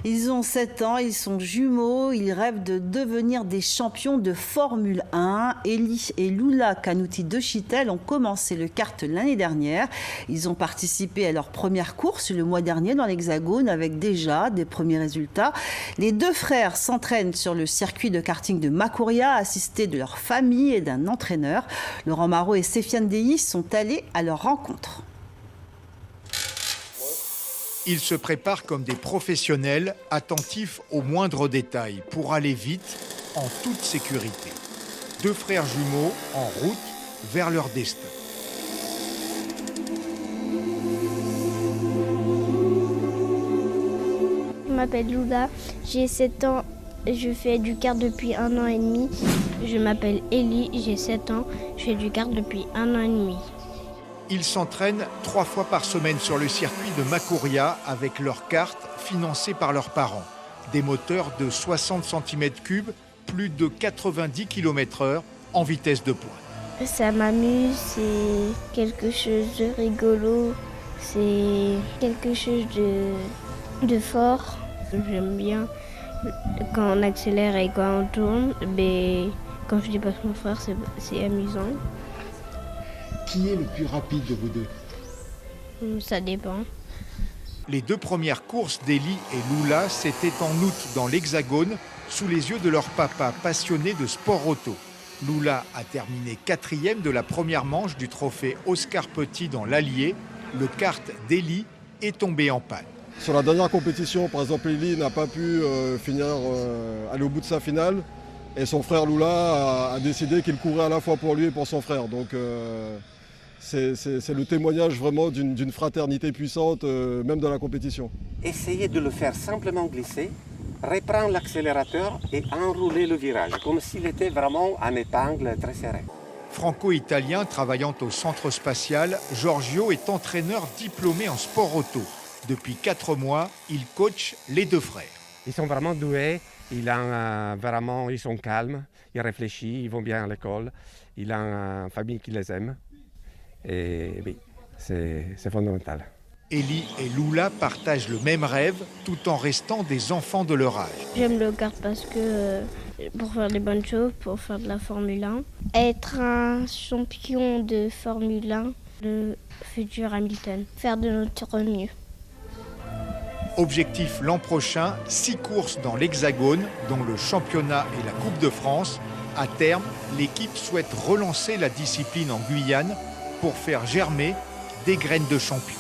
Ils ont 7 ans, ils sont jumeaux, ils rêvent de devenir des champions de Formule 1. Eli et Lula Canouti de Chitel ont commencé le kart l'année dernière. Ils ont participé à leur première course le mois dernier dans l'Hexagone avec déjà des premiers résultats. Les deux frères s'entraînent sur le circuit de karting de Makouria, assistés de leur famille et d'un entraîneur. Laurent Marot et Séfiane Dehi sont allés à leur rencontre. Ils se préparent comme des professionnels, attentifs aux moindres détails, pour aller vite, en toute sécurité. Deux frères jumeaux en route vers leur destin. Je m'appelle Lula, j'ai 7 ans, je fais du kart depuis 1 an et demi. Je m'appelle Eli, j'ai 7 ans, je fais du kart depuis 1 an et demi. Ils s'entraînent 3 fois par semaine sur le circuit de Makouria avec leur kart financé par leurs parents. Des moteurs de 60 cm3, plus de 90 km/h en vitesse de pointe. Ça m'amuse, c'est quelque chose de rigolo, c'est quelque chose de fort. J'aime bien quand on accélère et quand on tourne, mais quand je dépasse mon frère, c'est amusant. Qui est le plus rapide de vous deux? Ça dépend. Les deux premières courses d'Eli et Lula, c'était en août dans l'Hexagone, sous les yeux de leur papa, passionné de sport auto. Lula a terminé 4e de la première manche du trophée Oscar Petit dans l'Allier. Le kart d'Eli est tombé en panne. Sur la dernière compétition, par exemple, Eli n'a pas pu aller au bout de sa finale. Et son frère Lula a décidé qu'il courait à la fois pour lui et pour son frère. Donc c'est le témoignage vraiment d'une fraternité puissante, même dans la compétition. Essayez de le faire simplement glisser, reprendre l'accélérateur et enrouler le virage, comme s'il était vraiment en épingle très serré. Franco-italien travaillant au centre spatial, Giorgio est entraîneur diplômé en sport auto. Depuis 4 mois, il coach les deux frères. Ils sont vraiment doués, ils sont calmes, ils réfléchissent, ils vont bien à l'école, ils ont une famille qui les aime. Et oui, c'est fondamental. Eli et Lula partagent le même rêve tout en restant des enfants de leur âge. J'aime le kart parce que pour faire des bonnes choses, pour faire de la Formule 1. Être un champion de Formule 1, le futur Hamilton. Faire de notre mieux. Objectif l'an prochain, 6 courses dans l'Hexagone, dont le championnat et la Coupe de France. À terme, l'équipe souhaite relancer la discipline en Guyane pour faire germer des graines de champions.